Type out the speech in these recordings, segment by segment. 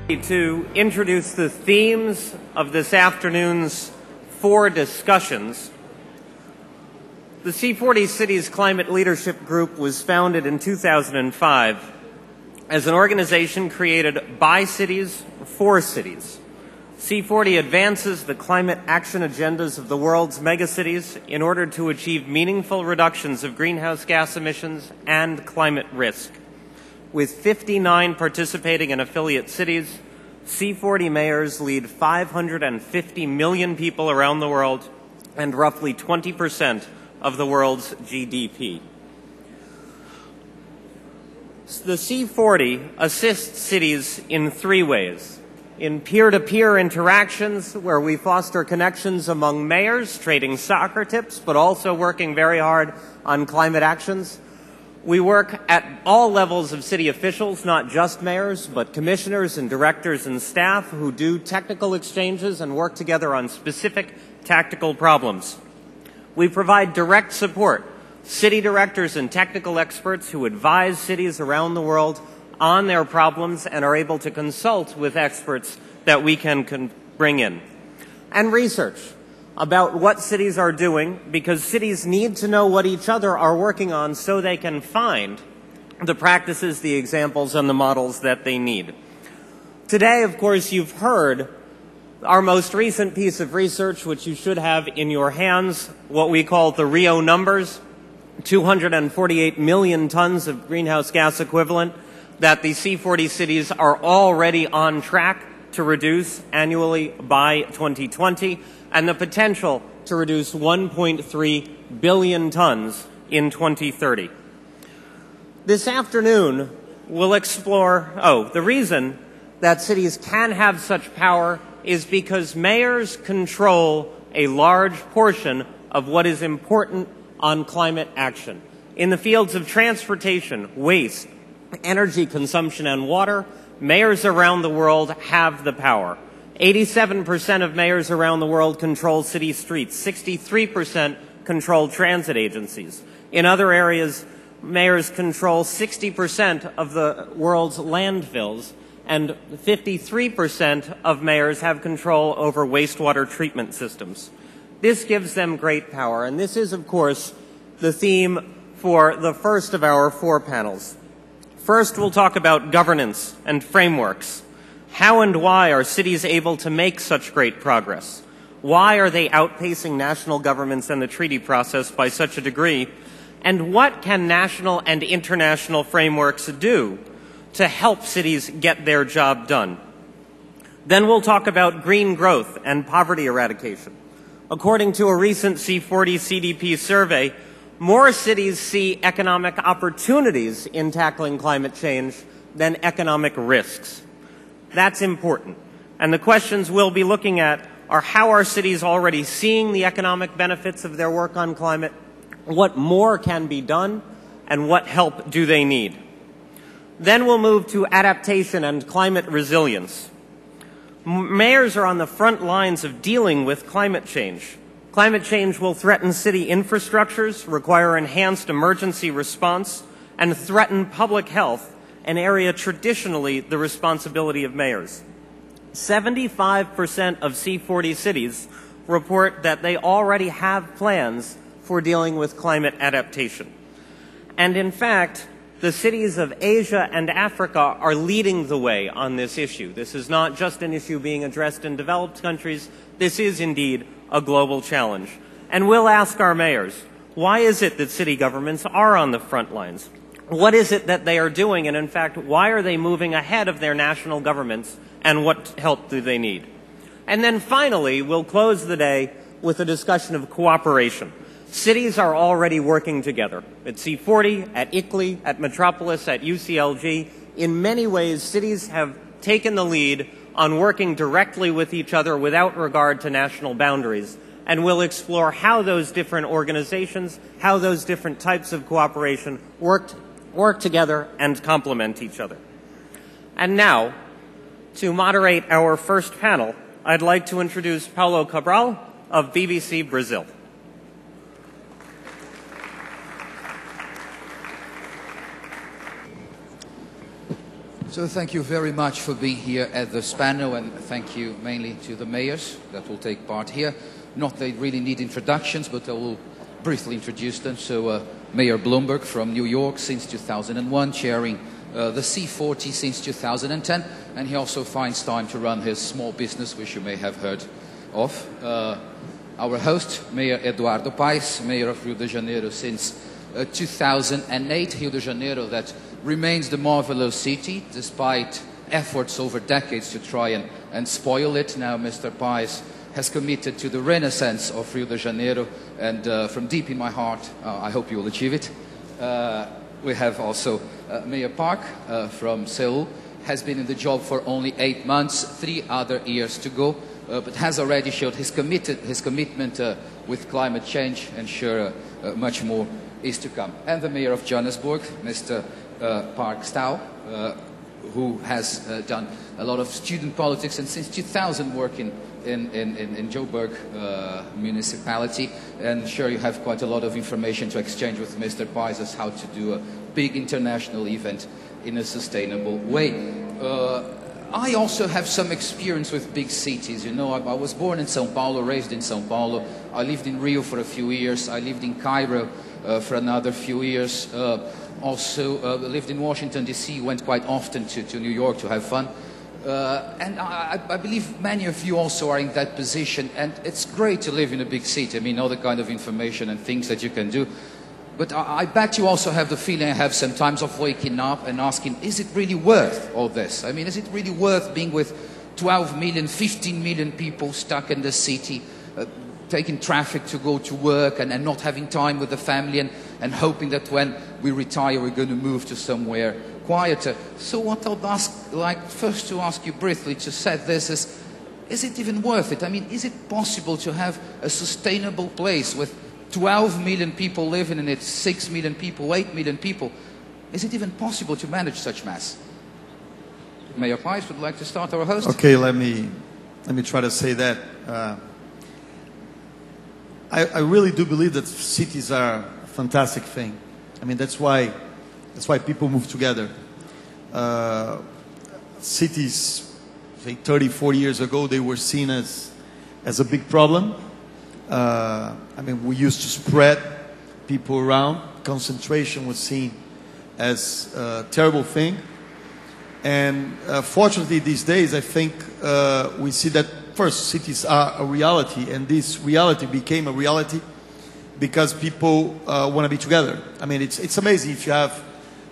To introduce the themes of this afternoon's 4 discussions. The C40 Cities Climate Leadership Group was founded in 2005 as an organization created by cities for cities. C40 advances the climate action agendas of the world's megacities in order to achieve meaningful reductions of greenhouse gas emissions and climate risk. With 59 participating and affiliate cities, C40 mayors lead 550 million people around the world and roughly 20% of the world's GDP. The C40 assists cities in 3 ways. In peer-to-peer interactions, where we foster connections among mayors, trading soccer tips, but also working very hard on climate actions. We work at all levels of city officials, not just mayors, but commissioners and directors and staff who do technical exchanges and work together on specific tactical problems. We provide direct support, city directors and technical experts who advise cities around the world on their problems and are able to consult with experts that we can bring in. And research about what cities are doing, because cities need to know what each other are working on so they can find the practices, the examples, and the models that they need. Today, of course, you've heard our most recent piece of research, which you should have in your hands, what we call the Rio numbers, 248 million tons of greenhouse gas equivalent that the C40 cities are already on track to reduce annually by 2020, and the potential to reduce 1.3 billion tons in 2030. This afternoon, we'll explore, the reason that cities can have such power is because mayors control a large portion of what is important on climate action. In the fields of transportation, waste, energy consumption, and water, mayors around the world have the power. 87% of mayors around the world control city streets. 63% control transit agencies. In other areas, mayors control 60% of the world's landfills, and 53% of mayors have control over wastewater treatment systems. This gives them great power, and this is, of course, the theme for the first of our 4 panels. First, we'll talk about governance and frameworks. How and why are cities able to make such great progress? Why are they outpacing national governments and the treaty process by such a degree? And what can national and international frameworks do to help cities get their job done? Then we'll talk about green growth and poverty eradication. According to a recent C40 CDP survey, more cities see economic opportunities in tackling climate change than economic risks. That's important. And the questions we'll be looking at are: how are cities already seeing the economic benefits of their work on climate? What more can be done? And what help do they need? Then we'll move to adaptation and climate resilience. Mayors are on the front lines of dealing with climate change. Climate change will threaten city infrastructures, require enhanced emergency response, and threaten public health, an area traditionally the responsibility of mayors. 75% of C40 cities report that they already have plans for dealing with climate adaptation. And in fact, the cities of Asia and Africa are leading the way on this issue. This is not just an issue being addressed in developed countries. This is indeed a global challenge. And we'll ask our mayors, why is it that city governments are on the front lines? What is it that they are doing? And in fact, why are they moving ahead of their national governments? And what help do they need? And then finally, we'll close the day with a discussion of cooperation. Cities are already working together. At C40, at ICLEI, at Metropolis, at UCLG. In many ways, cities have taken the lead on working directly with each other without regard to national boundaries. And we'll explore how those different organizations, how those different types of cooperation work together and complement each other. And now, to moderate our first panel, I'd like to introduce Paulo Cabral of BBC Brazil. So thank you very much for being here at this panel, and thank you mainly to the mayors that will take part here. Not they really need introductions, but I will briefly introduce them. So Mayor Bloomberg from New York since 2001, chairing the C40 since 2010, and he also finds time to run his small business, which you may have heard of. Our host, Mayor Eduardo Paes, Mayor of Rio de Janeiro since 2008. Rio de Janeiro that remains the marvelous city, despite efforts over decades to try and spoil it. Now Mr. Paes has committed to the renaissance of Rio de Janeiro, and from deep in my heart, I hope you will achieve it. We have also Mayor Park from Seoul, has been in the job for only 8 months, 3 other years to go, but has already showed his commitment with climate change, and sure much more is to come. And the Mayor of Johannesburg, Mr. Park Stau, who has done a lot of student politics and since 2000 working in Joburg municipality, and sure you have quite a lot of information to exchange with Mr. Paes as how to do a big international event in a sustainable way. I also have some experience with big cities. You know, I was born in São Paulo, raised in São Paulo. I lived in Rio for a few years. I lived in Cairo for another few years. Also lived in Washington, D.C., went quite often to New York to have fun. And I believe many of you also are in that position, and it's great to live in a big city. I mean, all the kind of information and things that you can do. But I bet you also have the feeling I have sometimes of waking up and asking, is it really worth all this? I mean, is it really worth being with 12 million, 15 million people stuck in the city, taking traffic to go to work and not having time with the family, and hoping that when we retire we're going to move to somewhere quieter? So what I'd like first to ask you briefly to set this is it even worth it? I mean, is it possible to have a sustainable place with 12 million people living in it, 6 million people, 8 million people? Is it even possible to manage such mass? Mayor Paes would like to start, our host. Okay, let me try to say that. I really do believe that cities are a fantastic thing. I mean, that's why people move together. Cities, say 30, 40 years ago, they were seen as a big problem. I mean, we used to spread people around. Concentration was seen as a terrible thing. And fortunately, these days, I think we see that first, cities are a reality, and this reality became a reality because people want to be together. I mean, it's amazing if you have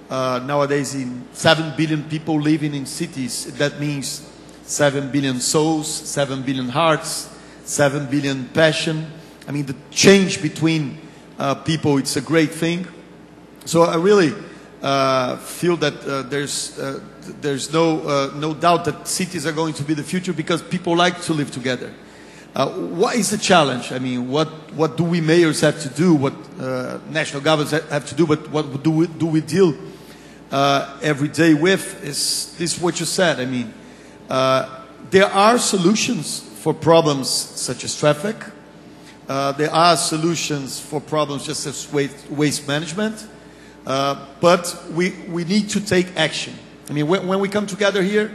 nowadays 7 billion people living in cities. That means 7 billion souls, 7 billion hearts, 7 billion passion. I mean, the change between people, it's a great thing. So I really feel that there's no doubt that cities are going to be the future because people like to live together. What is the challenge? I mean, what do we mayors have to do? What national governments have to do? But what do we deal every day with? Is this what you said? I mean, there are solutions for problems such as traffic. There are solutions for problems just as waste management. But we need to take action. I mean, when we come together here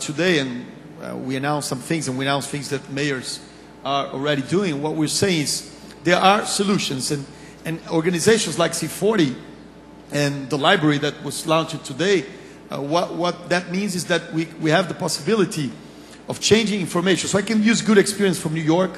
today and we announce some things, and we announce things that mayors are already doing, what we're saying is there are solutions, and organizations like C40 and the library that was launched today, what that means is that we have the possibility of changing information. So I can use good experience from New York,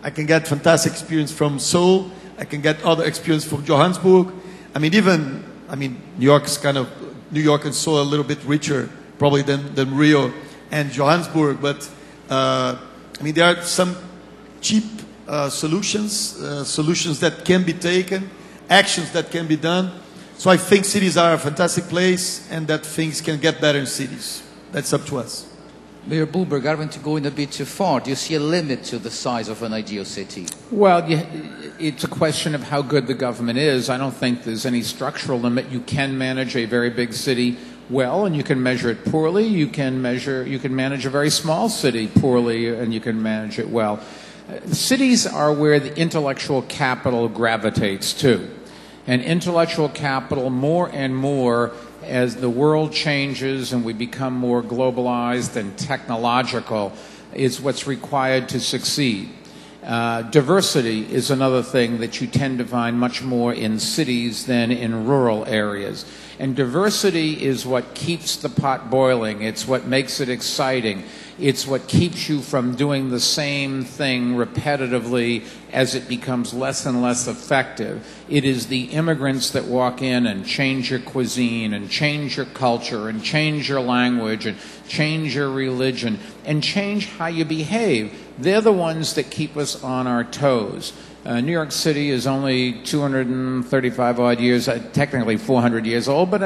I can get fantastic experience from Seoul, I can get other experience from Johannesburg. I mean, New York and Seoul are a little bit richer probably than Rio and Johannesburg, but I mean, there are some cheap solutions that can be taken, actions that can be done. So I think cities are a fantastic place, and that things can get better in cities. That's up to us. Mayor Bloomberg, I want to go in a bit too far. Do you see a limit to the size of an ideal city? Well, it's a question of how good the government is. I don't think there's any structural limit. You can manage a very big city well, and you can measure it poorly. You can manage a very small city poorly, and you can manage it well. Cities are where the intellectual capital gravitates to. And intellectual capital more and more as the world changes and we become more globalized and technological, is what's required to succeed. Diversity is another thing that you tend to find much more in cities than in rural areas. And diversity is what keeps the pot boiling. It's what makes it exciting. It's what keeps you from doing the same thing repetitively as it becomes less and less effective. It is the immigrants that walk in and change your cuisine and change your culture and change your language and change your religion and change how you behave. They're the ones that keep us on our toes. New York City is only 235 odd years, technically 400 years old, but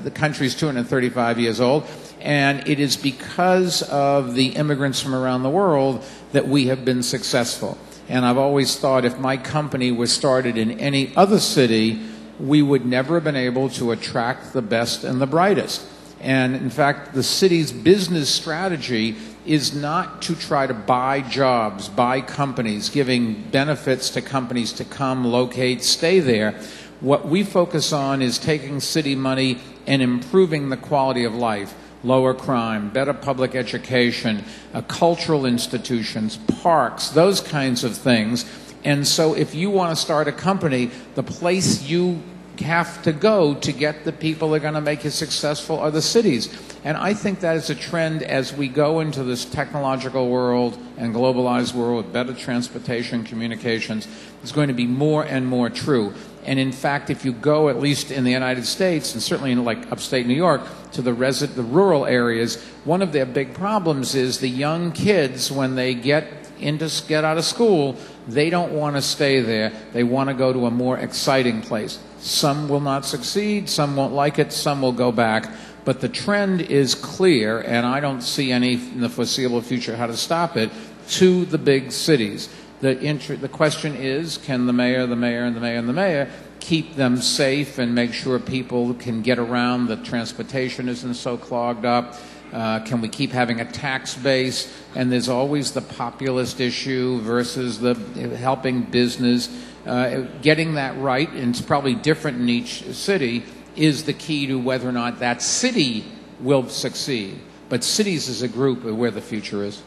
the country's 235 years old. And it is because of the immigrants from around the world that we have been successful. And I've always thought if my company was started in any other city, we would never have been able to attract the best and the brightest. And in fact, the city's business strategy is not to try to buy jobs, buy companies, giving benefits to companies to come, locate, stay there. What we focus on is taking city money and improving the quality of life. Lower crime, better public education, cultural institutions, parks, those kinds of things. And so if you want to start a company, the place you have to go to get the people that are going to make you successful are the cities. And I think that is a trend as we go into this technological world and globalized world with better transportation, communications, it's going to be more and more true. And in fact, if you go, at least in the United States, and certainly in like upstate New York, to the rural areas, one of their big problems is the young kids, when they get out of school, they don't want to stay there. They want to go to a more exciting place. Some will not succeed, some won't like it, some will go back. But the trend is clear, and I don't see any in the foreseeable future how to stop it, to the big cities. The question is, can the mayor, and the mayor keep them safe and make sure people can get around, the transportation isn't so clogged up? Can we keep having a tax base? And there's always the populist issue versus the helping business. Getting that right, and it's probably different in each city, is the key to whether or not that city will succeed. But cities as a group are where the future is.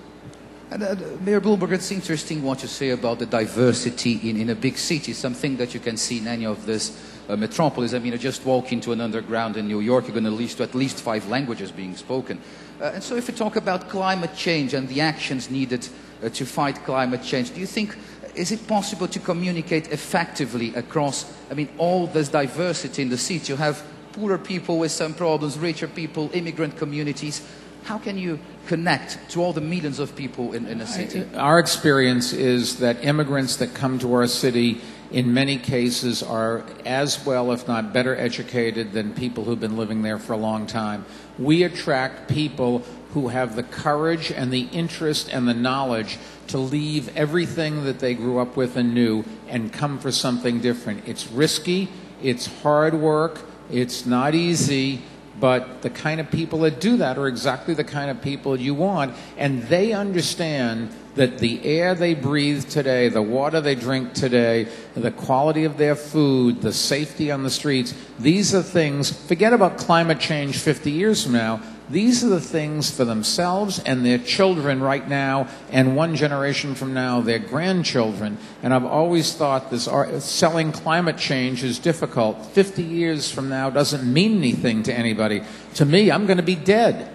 And, Mayor Bloomberg, it's interesting what you say about the diversity in a big city, something that you can see in any of this metropolis. I mean, you just walk into an underground in New York, you're going to listen to at least 5 languages being spoken. And so if we talk about climate change and the actions needed to fight climate change, do you think, is it possible to communicate effectively across, all this diversity in the city? You have poorer people with some problems, richer people, immigrant communities. How can you connect to all the millions of people in a city? Our experience is that immigrants that come to our city in many cases are as well, if not better educated than people who've been living there for a long time. We attract people who have the courage and the interest and the knowledge to leave everything that they grew up with and knew and come for something different. It's risky, it's hard work, it's not easy, but the kind of people that do that are exactly the kind of people you want, and they understand that the air they breathe today, the water they drink today, the quality of their food, the safety on the streets, these are things, forget about climate change 50 years from now, these are the things for themselves and their children right now, and one generation from now, their grandchildren. And I've always thought this selling climate change is difficult. 50 years from now doesn't mean anything to anybody. To me, I'm going to be dead.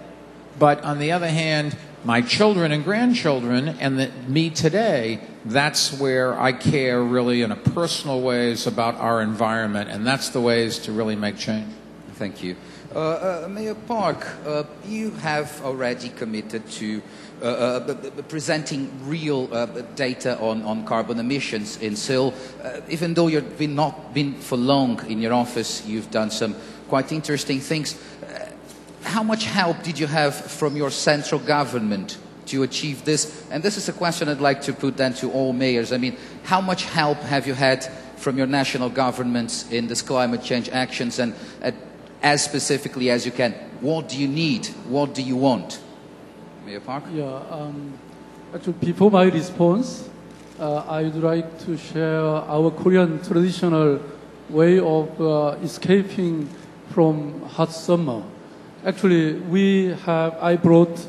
But on the other hand, my children and grandchildren and me today, that's where I care really in a personal ways about our environment, and that's the ways to really make change. Thank you. Mayor Park, you have already committed to presenting real data on carbon emissions in SIL. Even though you've not been for long in your office, you've done some quite interesting things. How much help did you have from your central government to achieve this? And this is a question I'd like to put then to all mayors. How much help have you had from your national governments in this climate change actions, and as specifically as you can, what do you need? What do you want? Mayor Park? Yeah, actually, before my response, I would like to share our Korean traditional way of escaping from hot summer. Actually, I brought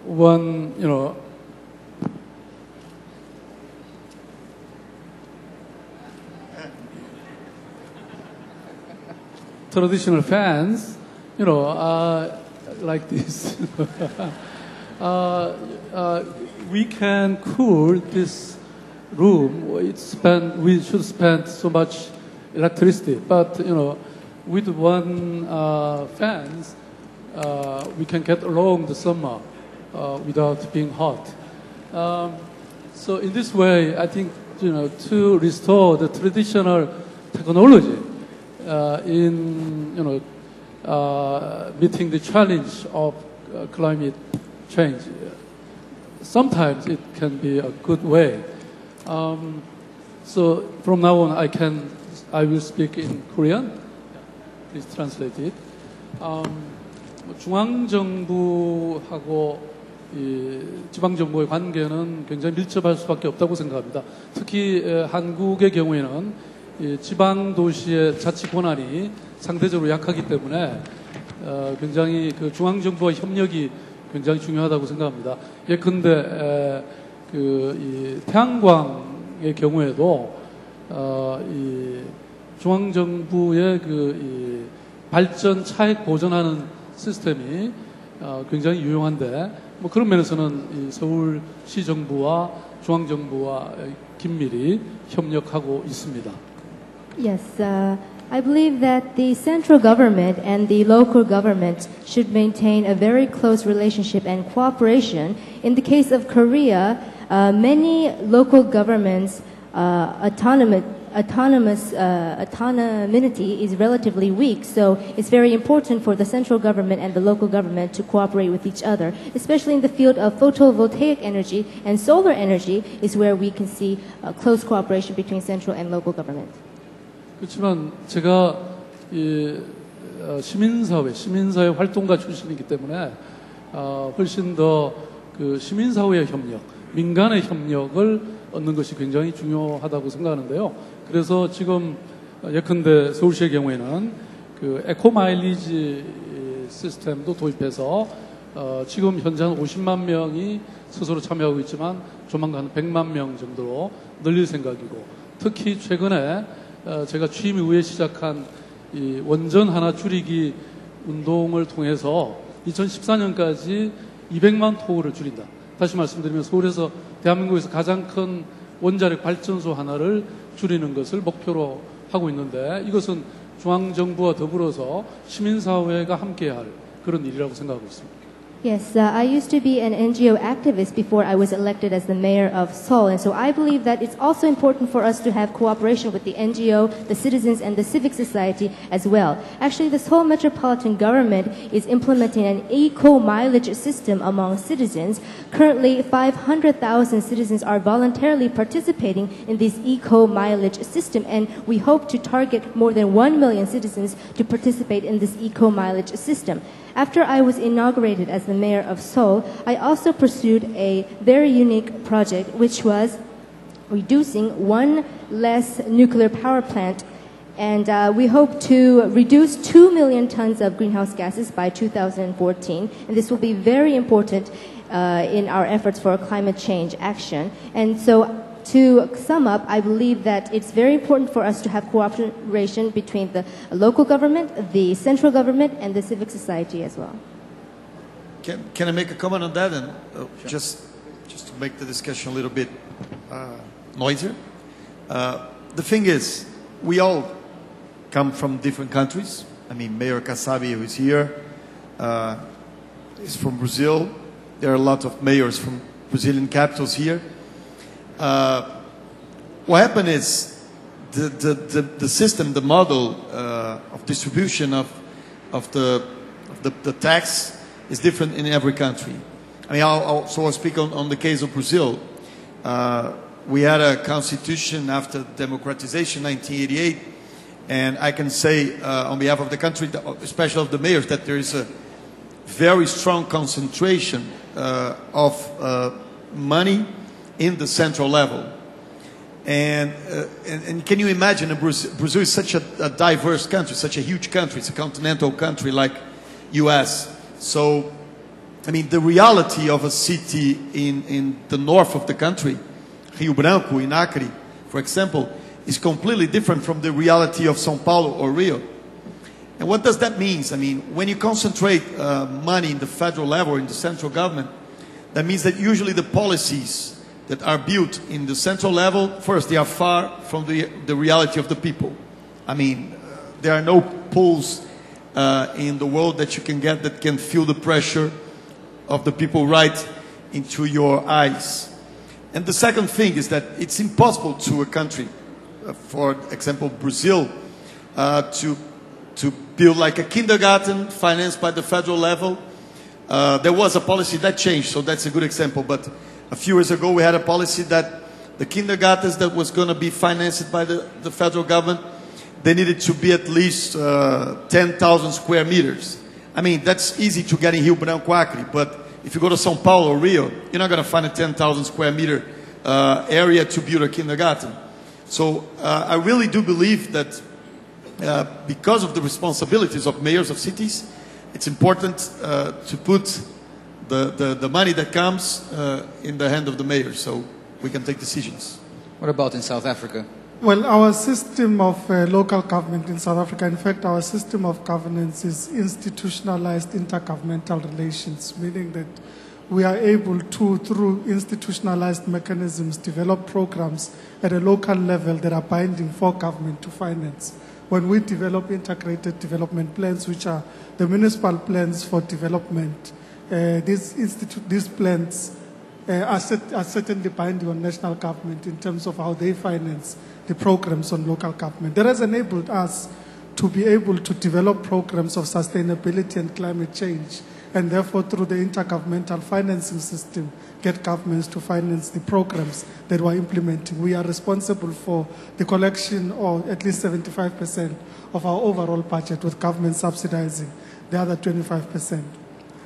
one, traditional fans, like this. We can cool this room. We should spend so much electricity, but with one fans, we can get along the summer without being hot. So in this way, I think to restore the traditional technology in meeting the challenge of climate change, sometimes it can be a good way. So from now on, I will speak in Korean. Please translate it. 중앙정부하고 이 지방정부의 관계는 굉장히 밀접할 수밖에 없다고 생각합니다. 특히 한국의 경우에는 이 지방도시의 자치 권한이 상대적으로 약하기 때문에 굉장히 그 중앙정부와 협력이 굉장히 중요하다고 생각합니다. 예컨대 이 태양광의 경우에도 이 중앙정부의 이 발전 차액 보전하는 시스템이 굉장히 유용한데 그런 면에서는 이 서울시 정부와 중앙정부와 긴밀히 협력하고 있습니다. Yes, I believe that the central government and the local government should maintain a very close relationship and cooperation. In the case of Korea, many local governments' autonomy is relatively weak, so it's very important for the central government and the local government to cooperate with each other, especially in the field of photovoltaic energy and solar energy is where we can see close cooperation between central and local government. 그렇지만 제가 이 시민사회 활동가 출신이기 때문에 훨씬 더 그 시민사회의 협력, 민간의 협력을 얻는 것이 굉장히 중요하다고 생각하는데요. 그래서 지금 예컨대 서울시의 경우에는 그 에코 마일리지 시스템도 도입해서 지금 현재 한 50만 명이 스스로 참여하고 있지만 조만간 100만 명 정도로 늘릴 생각이고, 특히 최근에 제가 취임 이후에 시작한 이 원전 하나 줄이기 운동을 통해서 2014년까지 200만 토호를 줄인다. 다시 말씀드리면 서울에서 대한민국에서 가장 큰 원자력 발전소 하나를 줄이는 것을 목표로 하고 있는데, 이것은 중앙정부와 더불어서 시민사회가 함께할 그런 일이라고 생각하고 있습니다. Yes, I used to be an NGO activist before I was elected as the mayor of Seoul, and so I believe that it's also important for us to have cooperation with the NGO, the citizens, and the civic society as well. Actually, the Seoul metropolitan government is implementing an eco-mileage system among citizens. Currently, 500,000 citizens are voluntarily participating in this eco-mileage system, and we hope to target more than 1 million citizens to participate in this eco-mileage system. After I was inaugurated as the mayor of Seoul, I also pursued a very unique project, which was reducing one less nuclear power plant, and we hope to reduce 2 million tons of greenhouse gases by 2014, and this will be very important in our efforts for climate change action. And so to sum up, I believe that it's very important for us to have cooperation between the local government, the central government, and the civic society as well. Can I make a comment on that? And just to make the discussion a little bit noisier. The thing is, we all come from different countries. I mean, Mayor Kasabi, who is here, is from Brazil. There are a lot of mayors from Brazilian capitals here. What happened is the system, the model of distribution of the tax is different in every country. I mean, I'll speak on the case of Brazil. We had a constitution after democratization, 1988, and I can say on behalf of the country, especially of the mayors, that there is a very strong concentration of money in the central level. And can you imagine, Brazil is such a diverse country, such a huge country. It's a continental country like US. So, I mean, the reality of a city in the north of the country, Rio Branco, in Acre, for example, is completely different from the reality of São Paulo or Rio. And what does that mean? I mean, when you concentrate money in the federal level or in the central government, that means that usually the policies that are built in the central level, first, they are far from the reality of the people. I mean, there are no polls in the world that you can get that can feel the pressure of the people right into your eyes. And the second thing is that it's impossible to a country, for example, Brazil, to build like a kindergarten financed by the federal level. There was a policy that changed, so that's a good example. But a few years ago, we had a policy that the kindergartens that was going to be financed by the federal government, they needed to be at least 10,000 square meters. I mean, that's easy to get in Rio Branco, Acre, but if you go to São Paulo or Rio, you're not going to find a 10,000 square meter area to build a kindergarten. So I really do believe that because of the responsibilities of mayors of cities, it's important to put the money that comes in the hand of the mayor so we can take decisions. What about in South Africa? Well, our system of local government in South Africa, in fact, our system of governance is institutionalized intergovernmental relations, meaning that we are able to, through institutionalized mechanisms, develop programs at a local level that are binding for government to finance. When we develop integrated development plans, which are the municipal plans for development, these plans are certainly binding on national government in terms of how they finance the programs on local government. That has enabled us to be able to develop programs of sustainability and climate change, and therefore through the intergovernmental financing system, get governments to finance the programs that we're implementing. We are responsible for the collection of at least 75% of our overall budget, with government subsidizing the other 25%.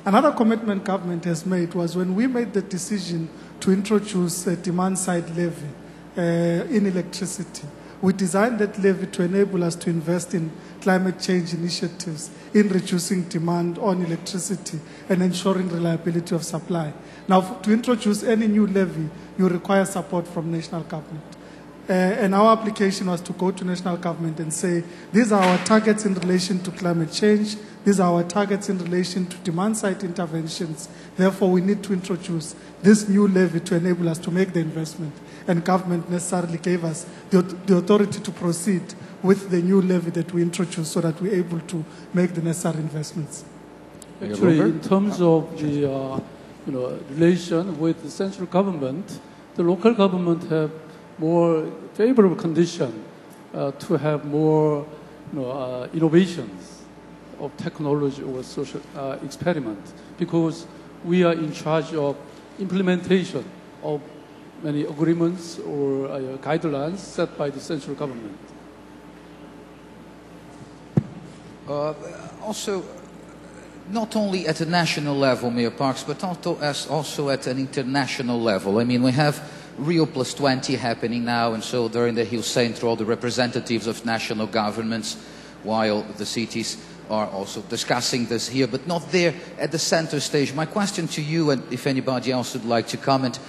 Another commitment government has made was when we made the decision to introduce a demand-side levy in electricity. We designed that levy to enable us to invest in climate change initiatives, in reducing demand on electricity and ensuring reliability of supply. Now, to introduce any new levy, you require support from national government. And our application was to go to national government and say, these are our targets in relation to climate change, these are our targets in relation to demand-side interventions. Therefore, we need to introduce this new levy to enable us to make the investment. And government necessarily gave us the authority to proceed with the new levy that we introduced so that we're able to make the necessary investments. Actually, in terms of the relation with the central government, the local government have more favorable condition to have more innovations of technology or social experiment, because we are in charge of implementation of many agreements or guidelines set by the central government. Also, not only at a national level, Mayor Parks, but also at an international level. I mean, we have Rio Plus 20 happening now, and so during the Rio Centro, the representatives of national governments, while the cities are also discussing this here, but not there at the center stage. My question to you, and if anybody else would like to comment,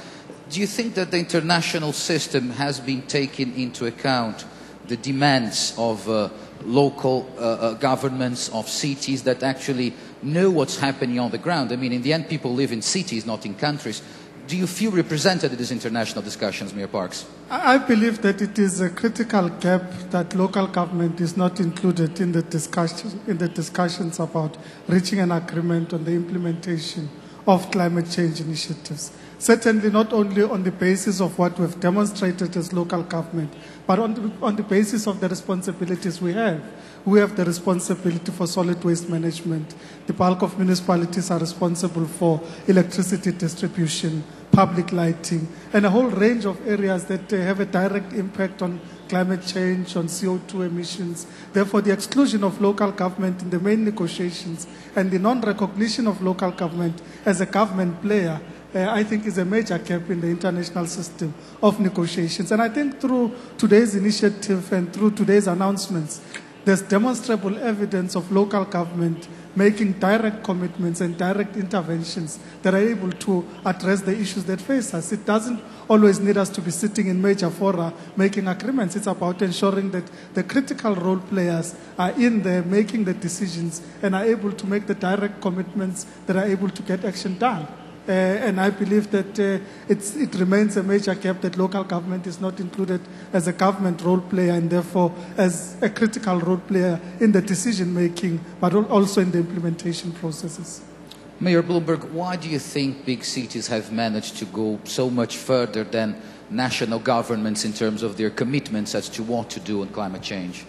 do you think that the international system has been taking into account the demands of local governments, of cities that actually know what's happening on the ground? I mean, in the end, people live in cities, not in countries. Do you feel represented in these international discussions, Mayor Parks? I believe that it is a critical gap that local government is not included in the discussions about reaching an agreement on the implementation of climate change initiatives. Certainly not only on the basis of what we've demonstrated as local government, but on the basis of the responsibilities we have. We have the responsibility for solid waste management. The bulk of municipalities are responsible for electricity distribution, public lighting, and a whole range of areas that have a direct impact on climate change, on CO2 emissions. Therefore, the exclusion of local government in the main negotiations and the non-recognition of local government as a government player I think is a major gap in the international system of negotiations. And I think through today's initiative and through today's announcements, there's demonstrable evidence of local government making direct commitments and direct interventions that are able to address the issues that face us. It doesn't always need us to be sitting in major fora making agreements. It's about ensuring that the critical role players are in there making the decisions and are able to make the direct commitments that are able to get action done. And I believe that it remains a major gap that local government is not included as a government role player and therefore as a critical role player in the decision making, but also in the implementation processes. Mayor Bloomberg, why do you think big cities have managed to go so much further than national governments in terms of their commitments as to what to do on climate change?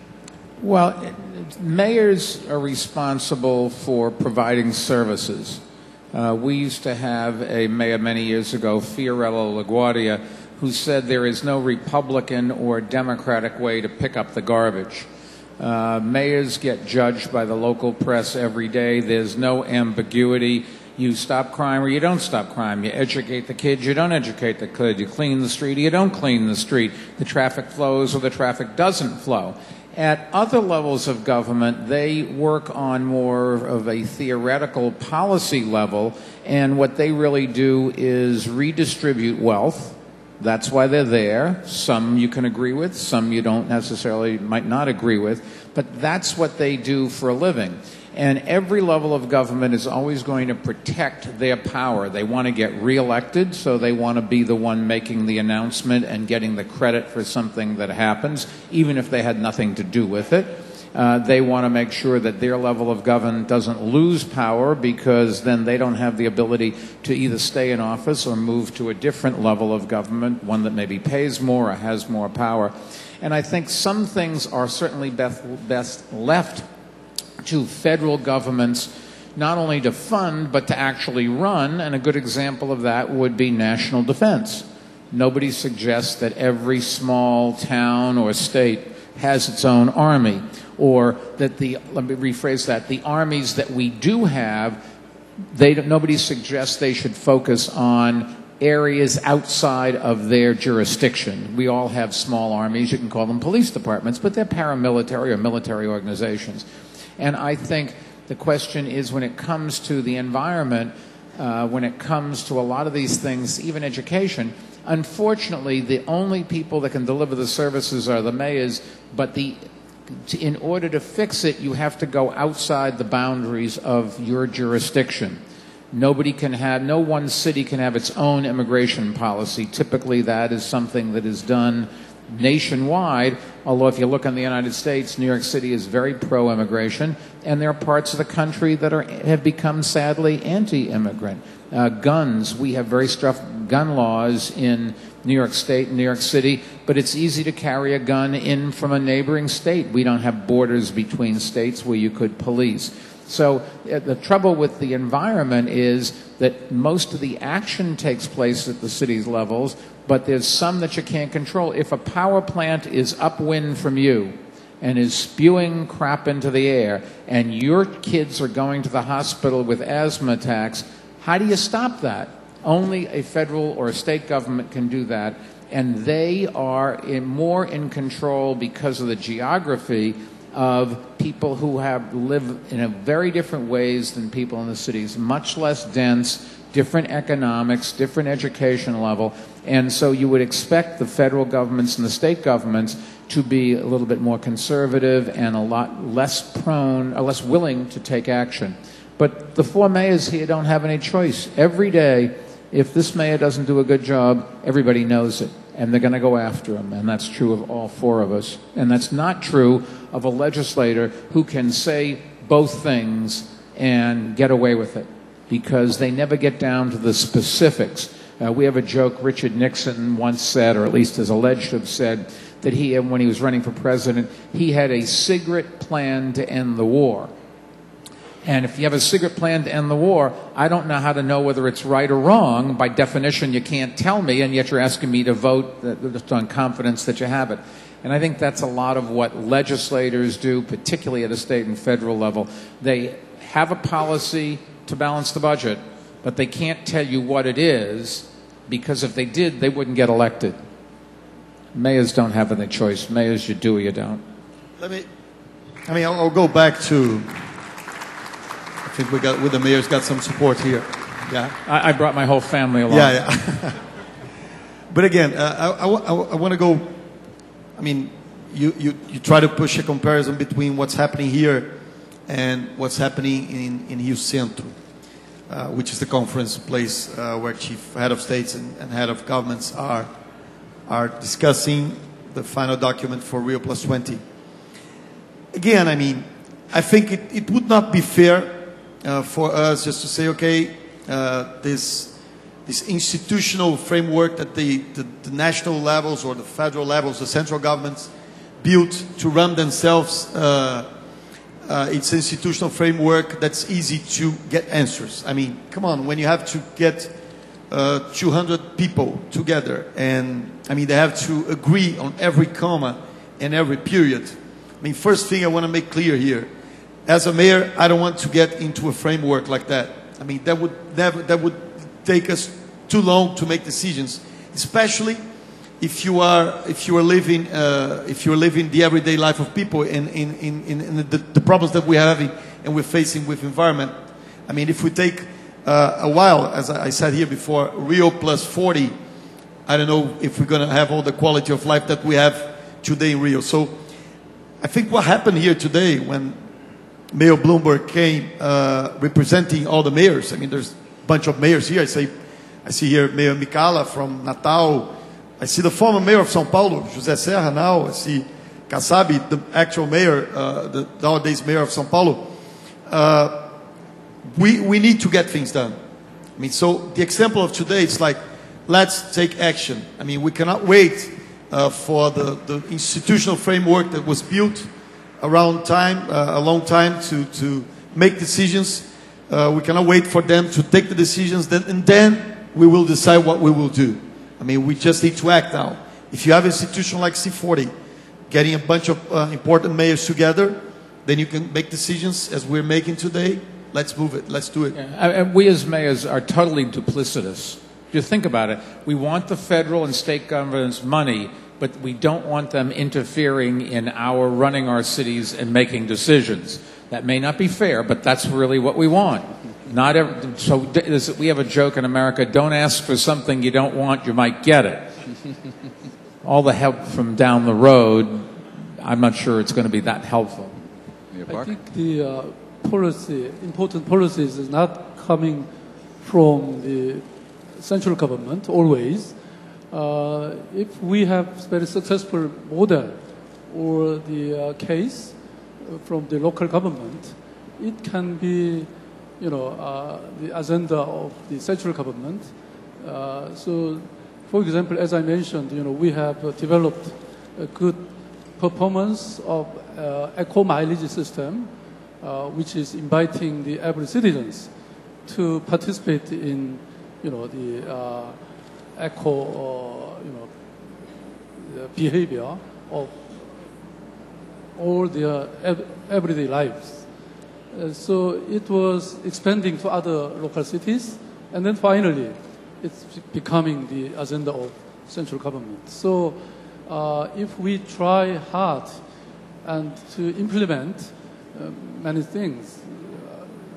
Well, mayors are responsible for providing services. We used to have a mayor many years ago, Fiorello LaGuardia, who said there is no Republican or Democratic way to pick up the garbage. Mayors get judged by the local press every day. There's no ambiguity. You stop crime or you don't stop crime. You educate the kids, you don't educate the kid. You clean the street or you don't clean the street. The traffic flows or the traffic doesn't flow. At other levels of government, they work on more of a theoretical policy level, and what they really do is redistribute wealth. That's why they're there. Some you can agree with, some you don't necessarily, might not agree with, but that's what they do for a living. And every level of government is always going to protect their power. They want to get reelected, so they want to be the one making the announcement and getting the credit for something that happens, even if they had nothing to do with it. They want to make sure that their level of government doesn't lose power, because then they don't have the ability to either stay in office or move to a different level of government, one that maybe pays more or has more power. And I think some things are certainly best left to federal governments, not only to fund, but to actually run, and a good example of that would be national defense. Nobody suggests that every small town or state has its own army, or that let me rephrase that, the armies that we do have, nobody suggests they should focus on areas outside of their jurisdiction. We all have small armies, you can call them police departments, but they're paramilitary or military organizations. And I think the question is, when it comes to the environment, when it comes to a lot of these things, even education, unfortunately, the only people that can deliver the services are the mayors, but in order to fix it, you have to go outside the boundaries of your jurisdiction. No one city can have its own immigration policy. Typically, that is something that is done nationwide, although if you look in the United States, New York City is very pro-immigration, and there are parts of the country that have become sadly anti-immigrant. Guns, we have very strict gun laws in New York State and New York City, but it's easy to carry a gun in from a neighboring state. We don't have borders between states where you could police. So the trouble with the environment is that most of the action takes place at the city's levels, but there's some that you can't control. If a power plant is upwind from you and is spewing crap into the air, and your kids are going to the hospital with asthma attacks, how do you stop that? Only a federal or a state government can do that, and they are more in control because of the geography of people who live in very different ways than people in the cities, much less dense, different economics, different education level, and so you would expect the federal governments and the state governments to be a little bit more conservative and a lot less less willing to take action. But the four mayors here don't have any choice. Every day, if this mayor doesn't do a good job, everybody knows it, and they're going to go after him, and that's true of all four of us. And that's not true of a legislator who can say both things and get away with it, because they never get down to the specifics. We have a joke. Richard Nixon once said, or at least is alleged to have said, that when he was running for president, he had a secret plan to end the war. And if you have a secret plan to end the war, I don't know how to know whether it's right or wrong. By definition, you can't tell me, and yet you're asking me to vote just on confidence that you have it. And I think that's a lot of what legislators do, particularly at a state and federal level. They have a policy to balance the budget, but they can't tell you what it is, because if they did, they wouldn't get elected. Mayors don't have any choice. Mayors, you do or you don't. I'll go back to, I think with the mayors got some support here. Yeah. I brought my whole family along. Yeah. But again, I want to go, you try to push a comparison between what's happening here and what's happening in Rio Centro, which is the conference place where chief head of states and head of governments are discussing the final document for Rio +20. Again, I think it would not be fair for us just to say, okay, this institutional framework that the national levels or the federal levels, the central governments built to run themselves, it's an institutional framework that's easy to get answers. Come on, when you have to get 200 people together and they have to agree on every comma and every period. First thing I want to make clear here, as a mayor, I don't want to get into a framework like that. That would take us too long to make decisions, especially if you are living the everyday life of people in the problems that we're having and we're facing with environment. If we take a while, as I said here before, Rio +40, I don't know if we're going to have all the quality of life that we have today in Rio. So I think what happened here today when Mayor Bloomberg came representing all the mayors, there's a bunch of mayors here. I see here Mayor Micala from Natal. I see the former mayor of São Paulo, José Serra now. I see Kassab, the actual mayor, the nowadays mayor of São Paulo. We need to get things done. So the example of today, it's like, let's take action. We cannot wait for the institutional framework that was built around time, a long time to make decisions. We cannot wait for them to take the decisions, and then we will decide what we will do. We just need to act now. If you have an institution like C40, getting a bunch of important mayors together, then you can make decisions as we're making today. Let's move it. Let's do it. Yeah, and we as mayors are totally duplicitous. If you think about it, we want the federal and state governments money, but we don't want them interfering in running our cities and making decisions. That may not be fair, but that's really what we want. We have a joke in America, don't ask for something you don't want, you might get it. All the help from down the road, I'm not sure it's going to be that helpful. I think the important policies is not coming from the central government always. If we have very successful model or the case from the local government, it can be, the agenda of the central government. So, for example, as I mentioned, we have developed a good performance of eco mileage system, which is inviting the every citizens to participate in, the eco, behavior of all their everyday lives. So it was expanding to other local cities, and then finally, it's becoming the agenda of central government. So if we try hard and to implement many things,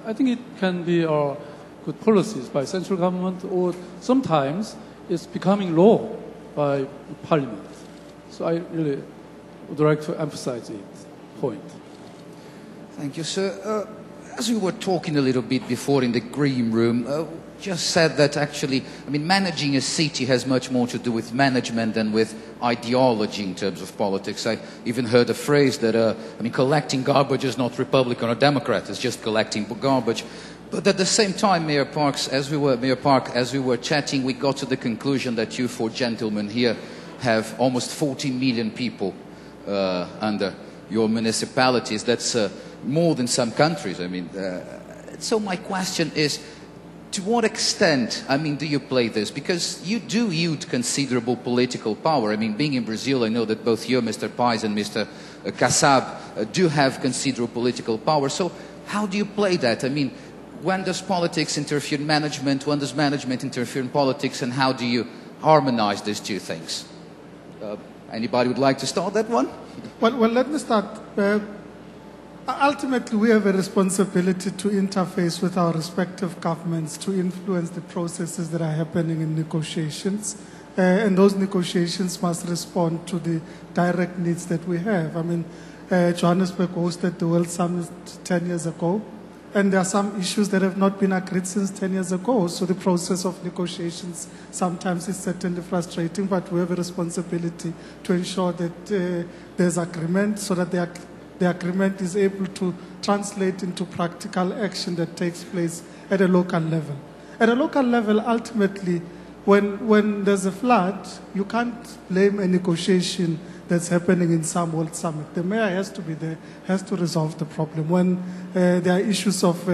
I think it can be good policies by central government, or sometimes it's becoming law by parliament. So I really would like to emphasize it point. Thank you, sir. As we were talking a little bit before in the green room, just said that actually, managing a city has much more to do with management than with ideology in terms of politics. I even heard a phrase that, collecting garbage is not Republican or Democrat, it's just collecting garbage. But at the same time, Mayor Park, as we were chatting, we got to the conclusion that you four gentlemen here have almost 40 million people under your municipalities. That's more than some countries. So my question is, to what extent, do you play this? Because you do yield considerable political power. Being in Brazil, I know that both you, Mr. Pais, and Mr. Kassab do have considerable political power. So how do you play that? when does politics interfere in management? When does management interfere in politics? And how do you harmonize these two things? Anybody would like to start that one? Well, let me start. Ultimately, we have a responsibility to interface with our respective governments to influence the processes that are happening in negotiations. And those negotiations must respond to the direct needs that we have. I mean, Johannesburg hosted the World Summit 10 years ago, and there are some issues that have not been agreed since 10 years ago. So the process of negotiations sometimes is certainly frustrating, but we have a responsibility to ensure that there's agreement so that the agreement is able to translate into practical action that takes place at a local level. At a local level, ultimately, when there's a flood, you can't blame a negotiation that's happening in some World Summit. The mayor has to be there, has to resolve the problem. When there are issues of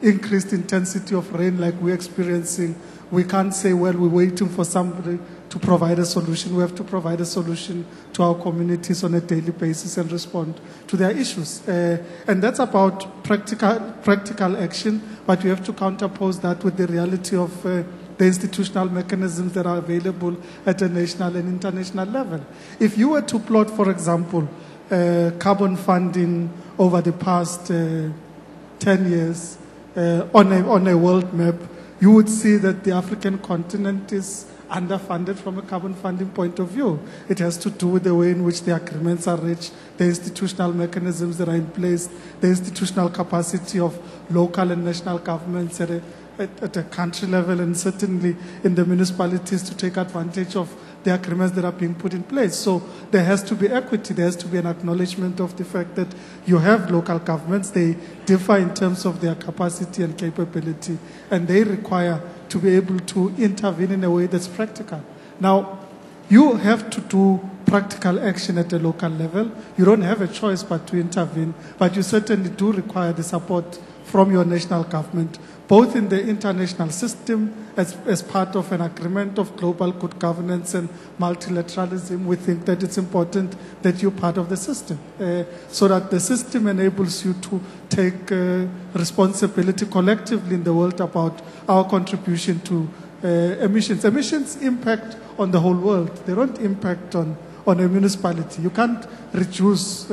increased intensity of rain like we're experiencing, we can't say, well, we're waiting for somebody to provide a solution. We have to provide a solution to our communities on a daily basis and respond to their issues. And that's about practical action, but we have to counterpose that with the reality of the institutional mechanisms that are available at a national and international level. If you were to plot, for example, carbon funding over the past 10 years on a world map, you would see that the African continent is underfunded from a carbon funding point of view. It has to do with the way in which the agreements are reached, the institutional mechanisms that are in place, the institutional capacity of local and national governments at a country level, and certainly in the municipalities to take advantage of the agreements that are being put in place. So there has to be equity, there has to be an acknowledgement of the fact that you have local governments, they differ in terms of their capacity and capability, and they require to be able to intervene in a way that's practical. Now, you have to do practical action at a local level. You don't have a choice but to intervene, but you certainly do require the support from your national government, both in the international system as part of an agreement of global good governance and multilateralism. We think that it's important that you're part of the system so that the system enables you to take responsibility collectively in the world about our contribution to emissions. Emissions impact on the whole world. They don't impact on a municipality. You can't reduce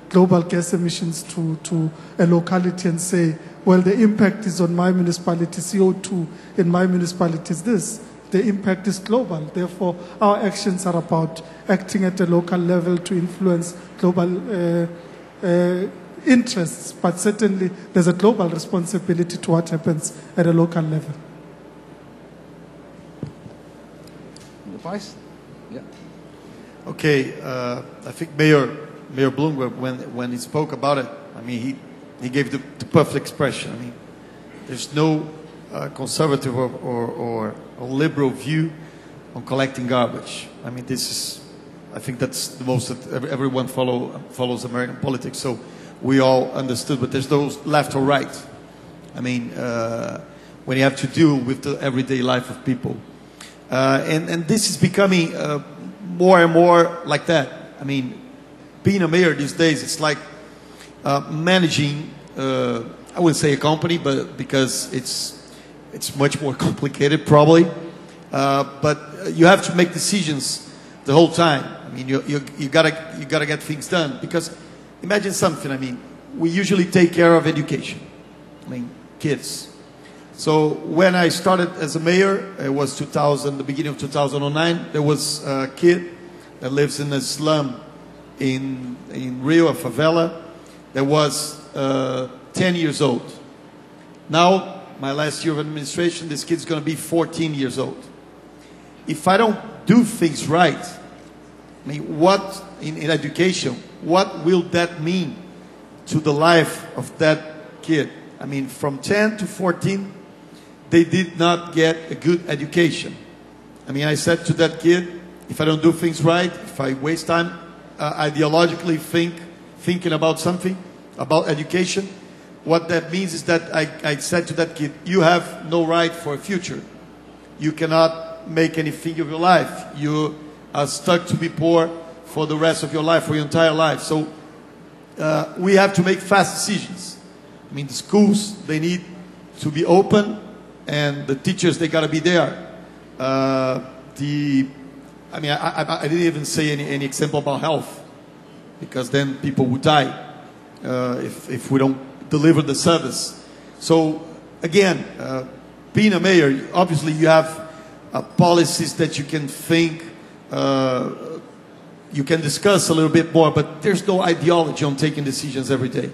global gas emissions to a locality and say, well, the impact is on my municipality, CO2 in my municipality is this. The impact is global. Therefore, our actions are about acting at a local level to influence global interests, but certainly there's a global responsibility to what happens at a local level. The Vice? Yeah. Okay, I think Mayor Bloom, when he spoke about it, I mean, he gave the perfect expression. I mean, there's no conservative or liberal view on collecting garbage. I mean, I think that's the most that everyone follows American politics. So we all understood, but there's no left or right. I mean, when you have to deal with the everyday life of people. And this is becoming more and more like that. I mean, being a mayor these days, it's like managing, I wouldn't say a company, but because it's much more complicated probably. But you have to make decisions the whole time. I mean, you gotta get things done, because imagine something. I mean, we usually take care of education. I mean, kids. So when I started as a mayor, it was the beginning of 2009. There was a kid that lives in a slum in Rio, a favela, that was 10 years old. Now, my last year of administration, this kid's going to be 14 years old. If I don't do things right, I mean, what in education, what will that mean to the life of that kid? I mean, from 10 to 14, they did not get a good education. I mean, I said to that kid, if I don't do things right, if I waste time ideologically thinking about something, about education, what that means is that I said to that kid, you have no right for a future. You cannot make anything of your life. You are stuck to be poor for the rest of your life, for your entire life. So we have to make fast decisions. I mean, the schools, they need to be open, and the teachers, they got to be there. I didn't even say any example about health, because then people would die if we don't deliver the service. So again, being a mayor, obviously you have policies that you can think, you can discuss a little bit more, but there's no ideology on taking decisions every day.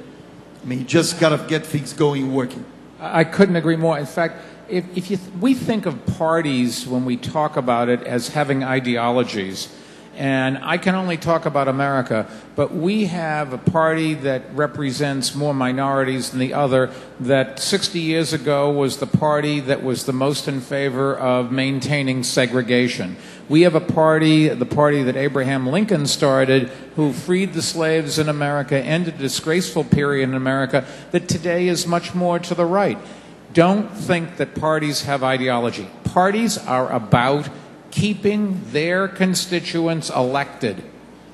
I mean, you just got to get things going and working. I couldn't agree more. In fact, we think of parties when we talk about it as having ideologies. And I can only talk about America, but we have a party that represents more minorities than the other, that 60 years ago was the party that was the most in favor of maintaining segregation. We have a party, the party that Abraham Lincoln started, who freed the slaves in America, ended a disgraceful period in America, that today is much more to the right. Don't think that parties have ideology. Parties are about keeping their constituents elected,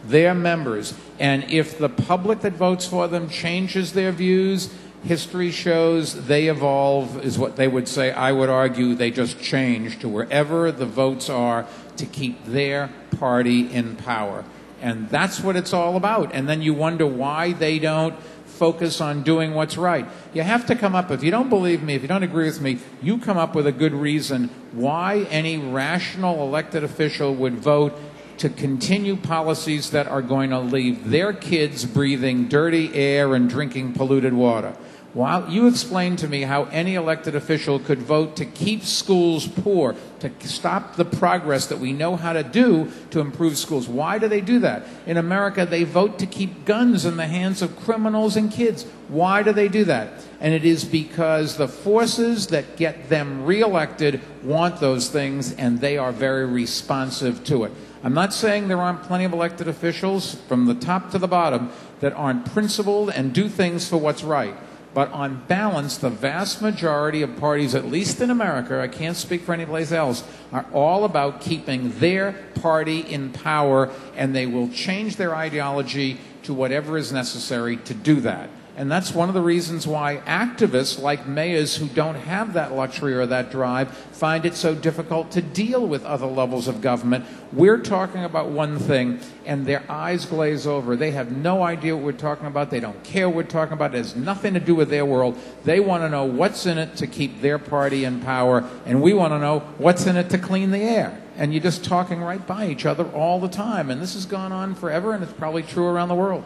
their members. And if the public that votes for them changes their views, history shows they evolve, is what they would say. I would argue they just change to wherever the votes are to keep their party in power. And that's what it's all about. And then you wonder why they don't focus on doing what's right. You have to come up, if you don't believe me, if you don't agree with me, you come up with a good reason why any rational elected official would vote to continue policies that are going to leave their kids breathing dirty air and drinking polluted water. While you explain to me how any elected official could vote to keep schools poor, to stop the progress that we know how to do to improve schools. Why do they do that? In America, they vote to keep guns in the hands of criminals and kids. Why do they do that? And it is because the forces that get them reelected want those things, and they are very responsive to it. I'm not saying there aren't plenty of elected officials from the top to the bottom that aren't principled and do things for what's right. But on balance, the vast majority of parties, at least in America, I can't speak for any place else, are all about keeping their party in power, and they will change their ideology to whatever is necessary to do that. And that's one of the reasons why activists like mayors who don't have that luxury or that drive find it so difficult to deal with other levels of government. We're talking about one thing, and their eyes glaze over. They have no idea what we're talking about. They don't care what we're talking about. It has nothing to do with their world. They want to know what's in it to keep their party in power, and we want to know what's in it to clean the air. And you're just talking right by each other all the time. And this has gone on forever, and it's probably true around the world.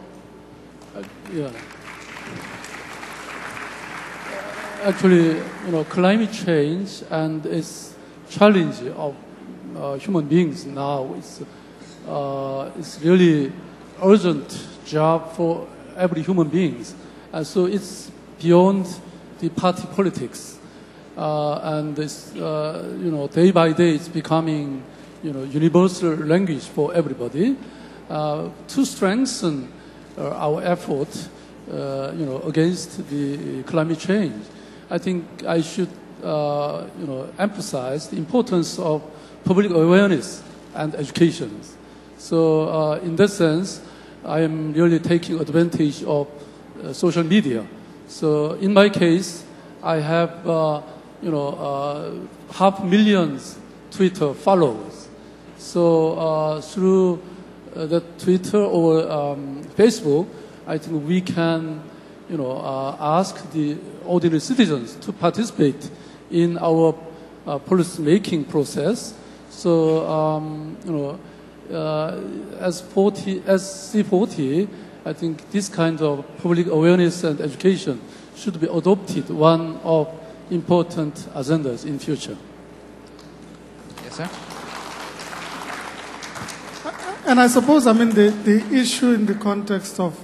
Yeah. Actually, climate change and its challenge of human beings now is really urgent job for every human being. And so it's beyond the party politics. And it's, day by day it's becoming, universal language for everybody. To strengthen our effort, against the climate change, I think I should, emphasize the importance of public awareness and education. So, in that sense, I am really taking advantage of social media. So, in my case, I have, 500,000 Twitter followers. So, through that Twitter or Facebook, I think we can, ask the ordinary citizens to participate in our policy-making process. So, as C40, I think this kind of public awareness and education should be adopted one of important agendas in future. Yes, sir. And I suppose, the issue in the context of,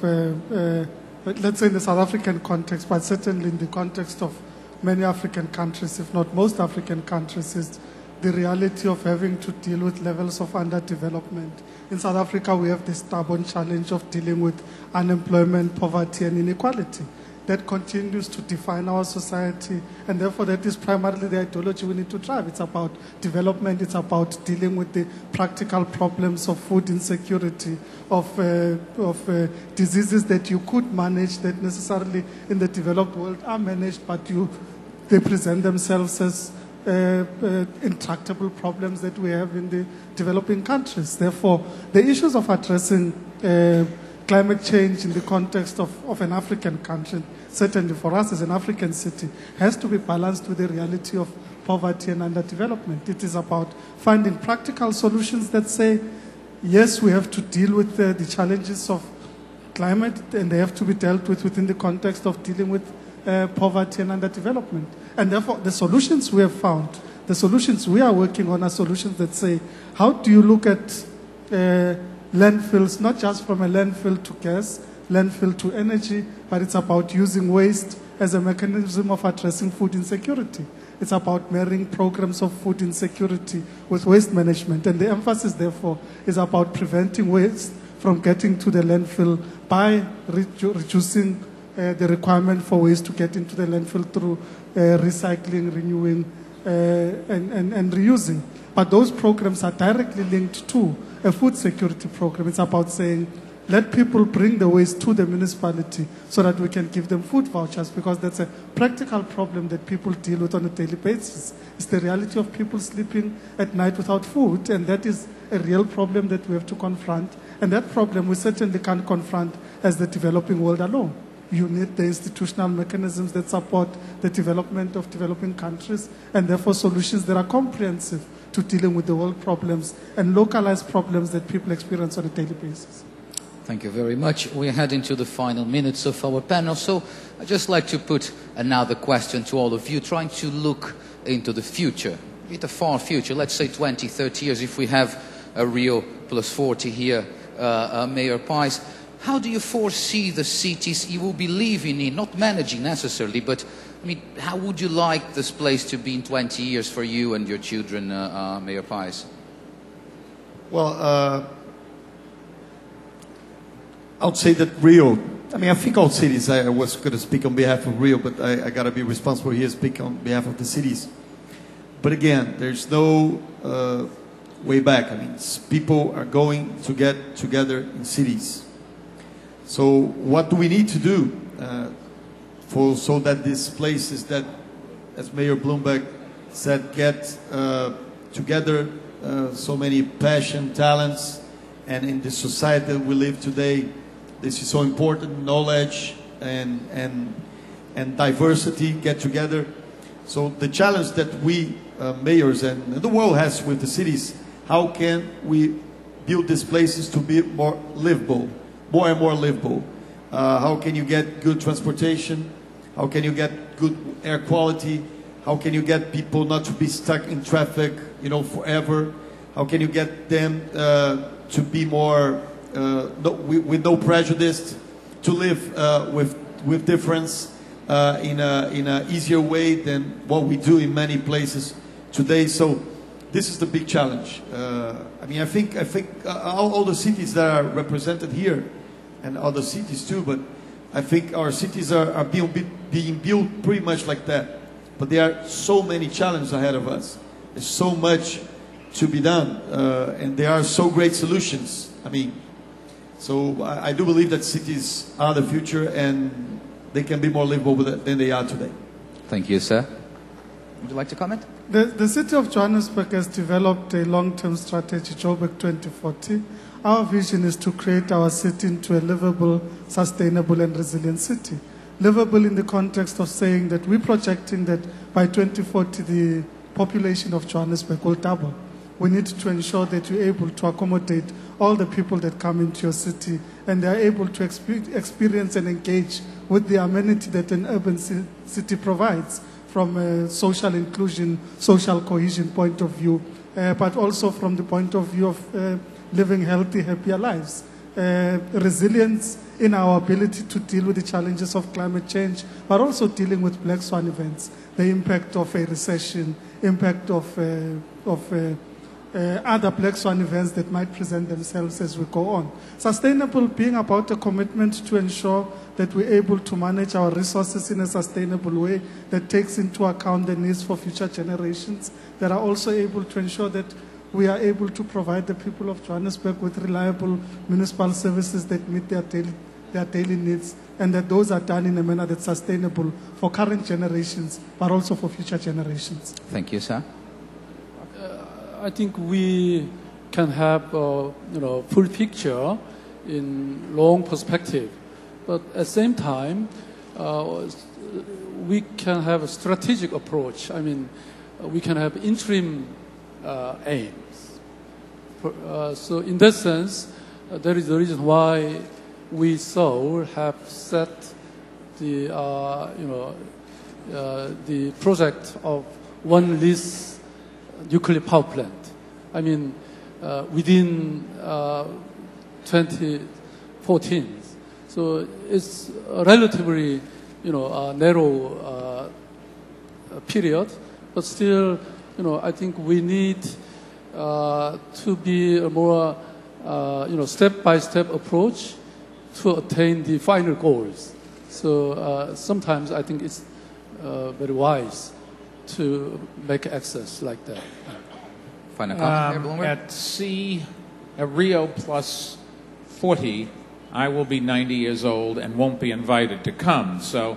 let's say in the South African context, but certainly in the context of many African countries, if not most African countries, is the reality of having to deal with levels of underdevelopment. In South Africa, we have the stubborn challenge of dealing with unemployment, poverty, and inequality. That continues to define our society, and therefore that is primarily the ideology we need to drive. It's about development, it's about dealing with the practical problems of food insecurity, of diseases that you could manage that necessarily in the developed world are managed, but you they present themselves as intractable problems that we have in the developing countries. Therefore, the issues of addressing climate change in the context of an African country, certainly for us as an African city, has to be balanced with the reality of poverty and underdevelopment. It is about finding practical solutions that say, yes, we have to deal with the challenges of climate, and they have to be dealt with within the context of dealing with poverty and underdevelopment. And therefore, the solutions we have found, the solutions we are working on are solutions that say, how do you look at landfills, not just from a landfill to gas, landfill to energy, but it's about using waste as a mechanism of addressing food insecurity. It's about marrying programs of food insecurity with waste management. And the emphasis, therefore, is about preventing waste from getting to the landfill by reducing the requirement for waste to get into the landfill through recycling, renewing, and reusing. But those programs are directly linked to a food security program. It's about saying, let people bring the waste to the municipality so that we can give them food vouchers, because that's a practical problem that people deal with on a daily basis. It's the reality of people sleeping at night without food, and that is a real problem that we have to confront. And that problem we certainly can't confront as the developing world alone. You need the institutional mechanisms that support the development of developing countries, and therefore solutions that are comprehensive to dealing with the world problems and localized problems that people experience on a daily basis. Thank you very much. We're heading to the final minutes of our panel, so I'd just like to put another question to all of you, trying to look into the future, the far future, let's say 20, 30 years, if we have a Rio plus 40 here, Mayor Pais. How do you foresee the cities you will be living in, not managing necessarily, but I mean, how would you like this place to be in 20 years for you and your children, Mayor Pais? Well, I would say that Rio, I mean, I think all cities, I was going to speak on behalf of Rio, but I got to be responsible here, speak on behalf of the cities. But again, there's no way back. I mean, people are going to get together in cities. So what do we need to do so that these places that, as Mayor Bloomberg said, get together so many passion, talents, and in the society that we live today, this is so important, knowledge and diversity get together. So the challenge that we mayors and the world has with the cities, how can we build these places to be more livable, more and more livable? How can you get good transportation? How can you get good air quality? How can you get people not to be stuck in traffic, you know, forever? How can you get them to be more with no prejudice, to live with difference in a easier way than what we do in many places today? So this is the big challenge. I mean, I think all the cities that are represented here, and other cities too, but I think our cities are being built pretty much like that. But there are so many challenges ahead of us. There's so much to be done, and there are so great solutions. I mean, so I do believe that cities are the future, and they can be more livable than they are today. Thank you, sir. Would you like to comment? The city of Johannesburg has developed a long-term strategy, Joburg 2040. Our vision is to create our city into a livable, sustainable and resilient city. Livable in the context of saying that we're projecting that by 2040 the population of Johannesburg will double. We need to ensure that you're able to accommodate all the people that come into your city, and they're able to experience and engage with the amenity that an urban city provides, from a social inclusion, social cohesion point of view, but also from the point of view of living healthy, happier lives. Resilience in our ability to deal with the challenges of climate change, but also dealing with black swan events, the impact of a recession, impact of other black swan events that might present themselves as we go on. Sustainable being about a commitment to ensure that we're able to manage our resources in a sustainable way that takes into account the needs for future generations, that are also able to ensure that we are able to provide the people of Johannesburg with reliable municipal services that meet their daily needs, and that those are done in a manner that's sustainable for current generations, but also for future generations. Thank you, sir. I think we can have full picture in long perspective, but at the same time, we can have a strategic approach. I mean, we can have interim aims. So in that sense, that is the reason why we Seoul have set the the project of one least nuclear power plant. I mean, within 2014. So it's a relatively narrow period, but still, I think we need to be a more step-by-step approach to attain the final goals. So sometimes I think it's very wise to make access like that. Final comment, at Rio plus 40, I will be 90 years old and won't be invited to come. So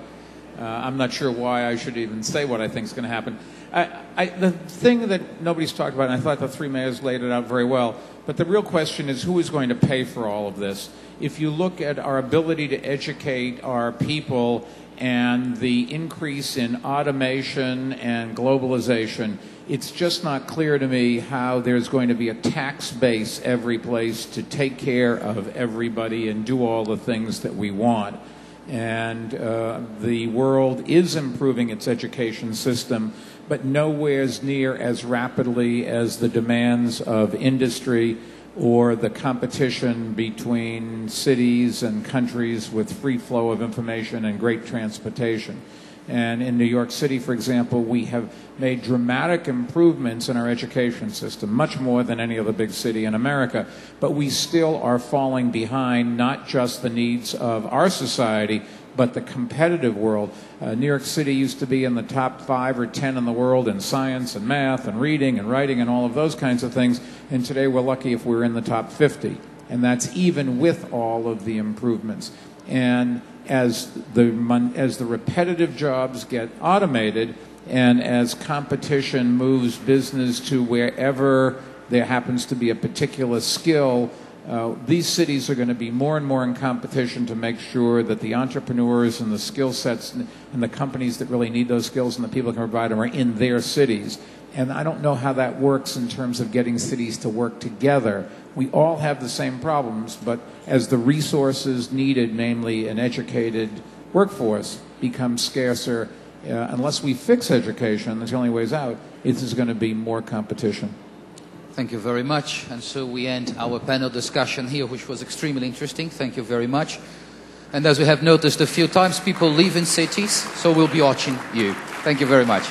I'm not sure why I should even say what I think is going to happen. The thing that nobody's talked about, and I thought the three mayors laid it out very well, but the real question is who is going to pay for all of this? If you look at our ability to educate our people and the increase in automation and globalization, it's just not clear to me how there's going to be a tax base every place to take care of everybody and do all the things that we want. And the world is improving its education system, but nowhere's near as rapidly as the demands of industry or the competition between cities and countries with free flow of information and great transportation. And in New York City, for example, we have made dramatic improvements in our education system, much more than any other big city in America. But we still are falling behind not just the needs of our society, but the competitive world. New York City used to be in the top 5 or 10 in the world in science and math and reading and writing and all of those kinds of things. And today we're lucky if we're in the top 50. And that's even with all of the improvements. And as the repetitive jobs get automated and as competition moves business to wherever there happens to be a particular skill, these cities are going to be more and more in competition to make sure that the entrepreneurs and the skill sets and the companies that really need those skills and the people who can provide them are in their cities. And I don't know how that works in terms of getting cities to work together. We all have the same problems, but as the resources needed, namely an educated workforce, become scarcer, unless we fix education, that's the only ways out, it is going to be more competition. Thank you very much. And so we end our panel discussion here, which was extremely interesting. Thank you very much. And as we have noticed a few times, people live in cities, so we'll be watching you. Thank you very much.